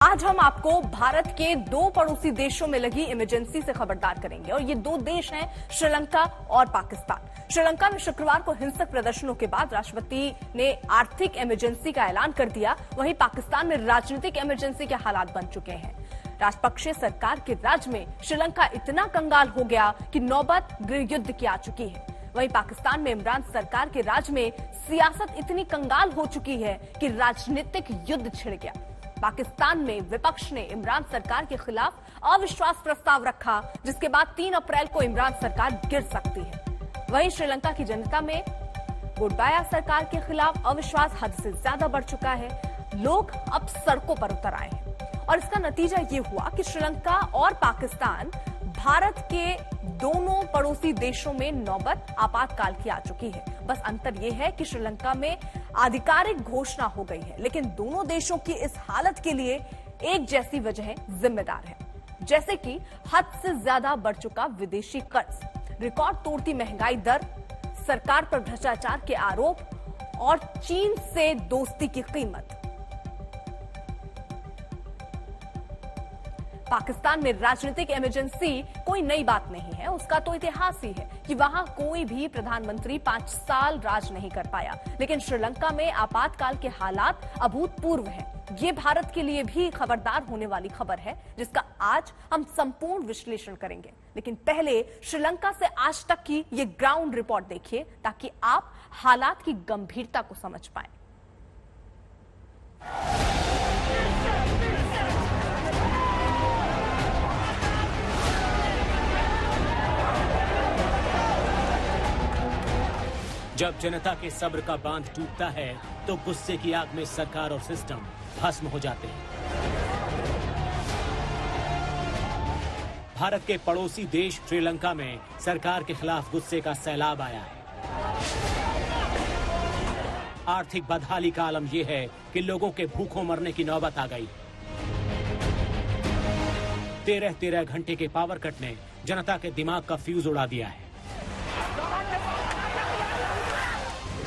आज हम आपको भारत के दो पड़ोसी देशों में लगी इमरजेंसी से खबरदार करेंगे और ये दो देश हैं श्रीलंका और पाकिस्तान। श्रीलंका में शुक्रवार को हिंसक प्रदर्शनों के बाद राष्ट्रपति ने आर्थिक इमरजेंसी का ऐलान कर दिया। वहीं पाकिस्तान में राजनीतिक इमरजेंसी के हालात बन चुके हैं। राजपक्षे सरकार के राज में श्रीलंका इतना कंगाल हो गया कि नौबत गृह युद्ध की आ चुकी है। वहीं पाकिस्तान में इमरान सरकार के राज में सियासत इतनी कंगाल हो चुकी है कि राजनीतिक युद्ध छिड़ गया। पाकिस्तान में विपक्ष ने इमरान सरकार के खिलाफ अविश्वास प्रस्ताव रखा, जिसके बाद 3 अप्रैल को इमरान सरकार गिर सकती है। वहीं श्रीलंका की जनता में गोटाबाया सरकार के खिलाफ अविश्वास हद से ज्यादा बढ़ चुका है। लोग अब सड़कों पर उतर आए हैं और इसका नतीजा ये हुआ कि श्रीलंका और पाकिस्तान भारत के दोनों पड़ोसी देशों में नौबत आपातकाल की आ चुकी है। बस अंतर यह है कि श्रीलंका में आधिकारिक घोषणा हो गई है, लेकिन दोनों देशों की इस हालत के लिए एक जैसी वजह जिम्मेदार है, जैसे कि हद से ज्यादा बढ़ चुका विदेशी कर्ज, रिकॉर्ड तोड़ती महंगाई दर, सरकार पर भ्रष्टाचार के आरोप और चीन से दोस्ती की कीमत। पाकिस्तान में राजनीतिक इमरजेंसी कोई नई बात नहीं है, उसका तो इतिहास ही है कि वहां कोई भी प्रधानमंत्री 5 साल राज नहीं कर पाया। लेकिन श्रीलंका में आपातकाल के हालात अभूतपूर्व हैं। ये भारत के लिए भी खबरदार होने वाली खबर है, जिसका आज हम संपूर्ण विश्लेषण करेंगे। लेकिन पहले श्रीलंका से आज तक की ये ग्राउंड रिपोर्ट देखिए, ताकि आप हालात की गंभीरता को समझ पाएं। जब जनता के सब्र का बांध टूटता है तो गुस्से की आग में सरकार और सिस्टम भस्म हो जाते हैं। भारत के पड़ोसी देश श्रीलंका में सरकार के खिलाफ गुस्से का सैलाब आया है। आर्थिक बदहाली का आलम यह है कि लोगों के भूखों मरने की नौबत आ गई। 13 घंटे के पावर कट ने जनता के दिमाग का फ्यूज उड़ा दिया है।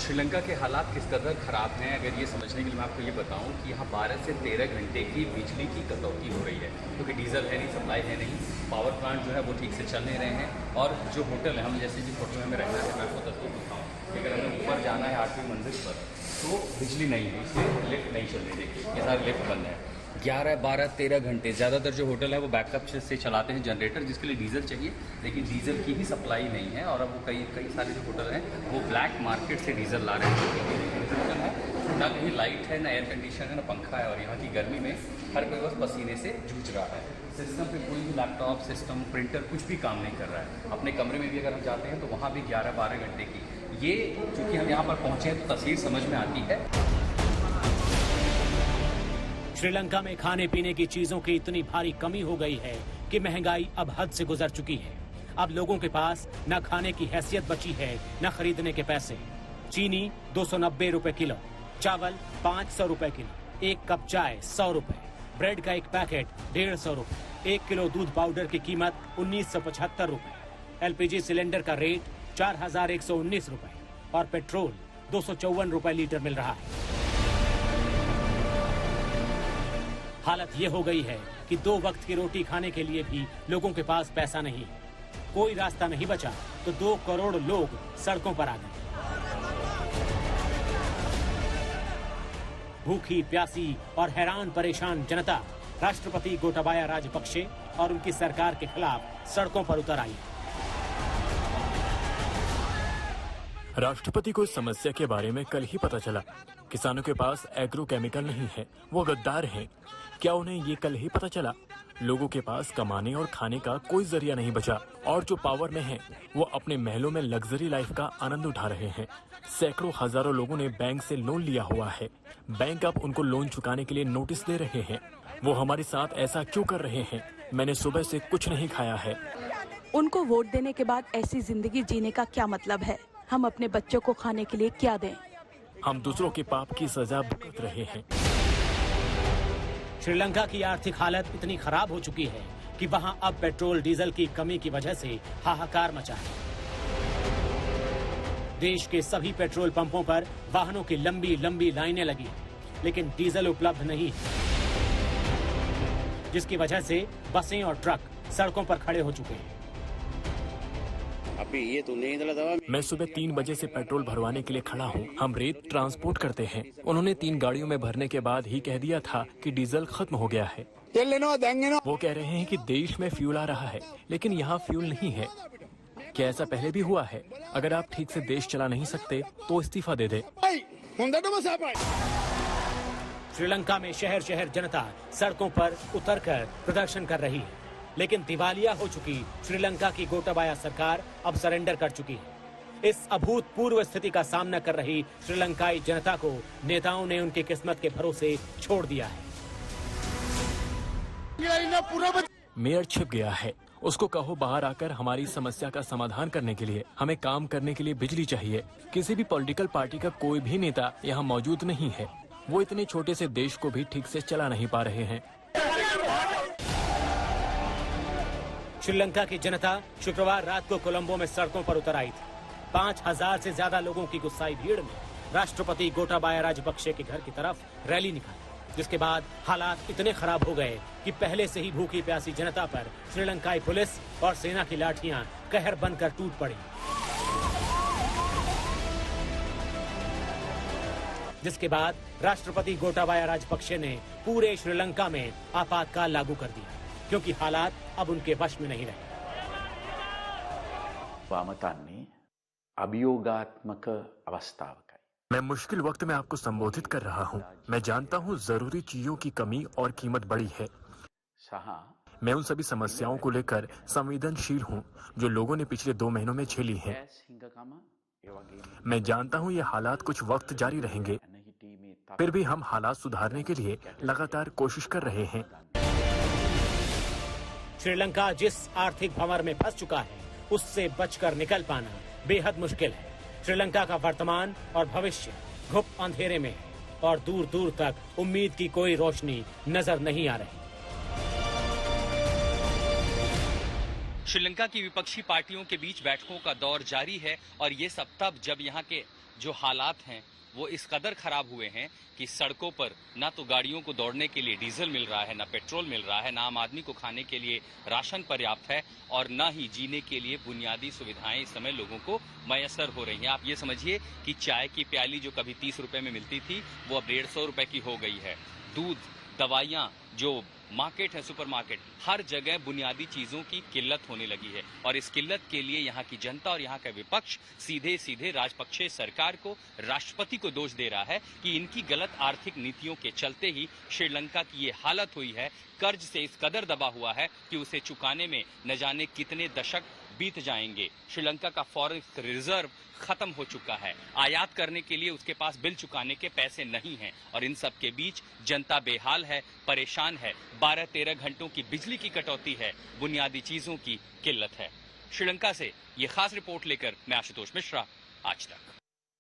श्रीलंका के हालात किस कदर खराब हैं, अगर ये समझने के लिए मैं आपको ये बताऊं कि यहाँ 12 से 13 घंटे की बिजली की कटौती हो रही है, क्योंकि डीजल है नहीं, सप्लाई है नहीं, पावर प्लांट जो है वो ठीक से चल नहीं रहे हैं। और जो होटल है, हम जैसे जिस होटल में हमें रहना है, मैं आपको तस्वीर दिखाऊँ, अगर हमें ऊपर जाना है 8वीं मंजिल पर तो बिजली नहीं है, इसलिए लिफ्ट नहीं चल रही। देखिए ये सारे लिफ्ट बंद है। 11, 12, 13 घंटे ज़्यादातर जो होटल है वो बैकअप से चलाते हैं जनरेटर, जिसके लिए डीजल चाहिए, लेकिन डीजल की भी सप्लाई नहीं है। और अब वो कई सारे जो होटल हैं वो ब्लैक मार्केट से डीजल ला रहे हैं। ना कहीं लाइट है, ना एयर कंडीशन है, ना पंखा है, और यहाँ की गर्मी में हर कोई बस पसीने से जूझ रहा है। सिस्टम पे कोई भी लैपटॉप, सिस्टम, प्रिंटर कुछ भी काम नहीं कर रहा है। अपने कमरे में भी अगर हम जाते हैं तो वहाँ भी 11-12 घंटे की ये, चूँकि हम यहाँ पर पहुँचे हैं तो तस्वीर समझ में आती है। श्रीलंका में खाने पीने की चीजों की इतनी भारी कमी हो गई है कि महंगाई अब हद से गुजर चुकी है। अब लोगों के पास न खाने की हैसियत बची है, न खरीदने के पैसे। चीनी 290 रुपए किलो, चावल 500 रुपए किलो, एक कप चाय 100 रुपए, ब्रेड का एक पैकेट 150 रुपए, 1 किलो दूध पाउडर की कीमत 1975 रुपए, एलपीजी सिलेंडर का रेट 4119 रुपए और पेट्रोल 254 रुपए लीटर मिल रहा है। हालत ये हो गई है कि 2 वक्त की रोटी खाने के लिए भी लोगों के पास पैसा नहीं है। कोई रास्ता नहीं बचा तो 2 करोड़ लोग सड़कों पर आ गए। भूखी, प्यासी और हैरान परेशान जनता राष्ट्रपति गोटाबाया राजपक्षे और उनकी सरकार के खिलाफ सड़कों पर उतर आई। राष्ट्रपति को इस समस्या के बारे में कल ही पता चला। किसानों के पास एग्रो केमिकल नहीं है, वो गद्दार हैं। क्या उन्हें ये कल ही पता चला? लोगों के पास कमाने और खाने का कोई जरिया नहीं बचा, और जो पावर में हैं, वो अपने महलों में लग्जरी लाइफ का आनंद उठा रहे हैं। सैकड़ों हजारों लोगों ने बैंक से लोन लिया हुआ है। बैंक अब उनको लोन चुकाने के लिए नोटिस दे रहे हैं। वो हमारे साथ ऐसा क्यों कर रहे हैं? मैंने सुबह से कुछ नहीं खाया है। उनको वोट देने के बाद ऐसी जिंदगी जीने का क्या मतलब है? हम अपने बच्चों को खाने के लिए क्या दें? हम दूसरों के पाप की सजा भुगत रहे हैं। श्रीलंका की आर्थिक हालत इतनी खराब हो चुकी है कि वहां अब पेट्रोल डीजल की कमी की वजह से हाहाकार मचा है। देश के सभी पेट्रोल पंपों पर वाहनों की लंबी लंबी लाइनें लगी, लेकिन डीजल उपलब्ध नहीं है। जिसकी वजह से बसें और ट्रक सड़कों पर खड़े हो चुके हैं। मैं सुबह 3 बजे से पेट्रोल भरवाने के लिए खड़ा हूँ। हम रेत ट्रांसपोर्ट करते हैं। उन्होंने 3 गाड़ियों में भरने के बाद ही कह दिया था कि डीजल खत्म हो गया है। वो कह रहे हैं कि देश में फ्यूल आ रहा है, लेकिन यहाँ फ्यूल नहीं है। क्या ऐसा पहले भी हुआ है? अगर आप ठीक से देश चला नहीं सकते तो इस्तीफा दे दे। श्रीलंका में शहर शहर जनता सड़कों पर उतरकर प्रदर्शन कर रही है, लेकिन दिवालिया हो चुकी श्रीलंका की गोटाबाया सरकार अब सरेंडर कर चुकी है। इस अभूतपूर्व स्थिति का सामना कर रही श्रीलंकाई जनता को नेताओं ने उनकी किस्मत के भरोसे छोड़ दिया है। मेयर छिप गया है। उसको कहो बाहर आकर हमारी समस्या का समाधान करने के लिए। हमें काम करने के लिए बिजली चाहिए। किसी भी पॉलिटिकल पार्टी का कोई भी नेता यहाँ मौजूद नहीं है। वो इतने छोटे से देश को भी ठीक से चला नहीं पा रहे हैं। श्रीलंका की जनता शुक्रवार रात को कोलंबो में सड़कों पर उतर आई थी। 5000 से ज्यादा लोगों की गुस्साई भीड़ में राष्ट्रपति गोटाबाया राजपक्षे के घर की तरफ रैली निकाली, जिसके बाद हालात इतने खराब हो गए कि पहले से ही भूखी प्यासी जनता पर श्रीलंकाई पुलिस और सेना की लाठियां कहर बनकर टूट पड़ी, जिसके बाद राष्ट्रपति गोटाबाया राजपक्षे ने पूरे श्रीलंका में आपातकाल लागू कर दिया, क्योंकि हालात अब उनके वश में नहीं रहे। अभियोगात्मक अवस्थावकයි। मैं मुश्किल वक्त में आपको संबोधित कर रहा हूँ। मैं जानता हूँ जरूरी चीजों की कमी और कीमत बढ़ी है। मैं उन सभी समस्याओं को लेकर संवेदनशील हूँ जो लोगों ने पिछले 2 महीनों में झेली हैं। मैं जानता हूँ ये हालात कुछ वक्त जारी रहेंगे, फिर भी हम हालात सुधारने के लिए लगातार कोशिश कर रहे हैं। श्रीलंका जिस आर्थिक भंवर में फंस चुका है, उससे बचकर निकल पाना बेहद मुश्किल है। श्रीलंका का वर्तमान और भविष्य घुप अंधेरे में है और दूर दूर तक उम्मीद की कोई रोशनी नजर नहीं आ रही। श्रीलंका की विपक्षी पार्टियों के बीच बैठकों का दौर जारी है और ये सब तब जब यहाँ के जो हालात हैं वो इस कदर खराब हुए हैं कि सड़कों पर ना तो गाड़ियों को दौड़ने के लिए डीजल मिल रहा है, ना पेट्रोल मिल रहा है, ना आम आदमी को खाने के लिए राशन पर्याप्त है और ना ही जीने के लिए बुनियादी सुविधाएं इस समय लोगों को मयसर हो रही हैं। आप ये समझिए कि चाय की प्याली जो कभी 30 रुपए में मिलती थी वो अब 150 रुपए की हो गई है। दूध, दवाइयाँ, जो मार्केट है, सुपरमार्केट, हर जगह बुनियादी चीजों की किल्लत होने लगी है और इस किल्लत के लिए यहाँ की जनता और यहाँ का विपक्ष सीधे सीधे राजपक्षे सरकार को, राष्ट्रपति को दोष दे रहा है कि इनकी गलत आर्थिक नीतियों के चलते ही श्रीलंका की ये हालत हुई है। कर्ज से इस कदर दबा हुआ है कि उसे चुकाने में न जाने कितने दशक बीत जाएंगे। श्रीलंका का फॉरेन रिजर्व खत्म हो चुका है। आयात करने के लिए उसके पास बिल चुकाने के पैसे नहीं हैं और इन सब के बीच जनता बेहाल है, परेशान है। 12-13 घंटों की बिजली की कटौती है, बुनियादी चीजों की किल्लत है। श्रीलंका से ये खास रिपोर्ट लेकर मैं आशुतोष मिश्रा, आज तक।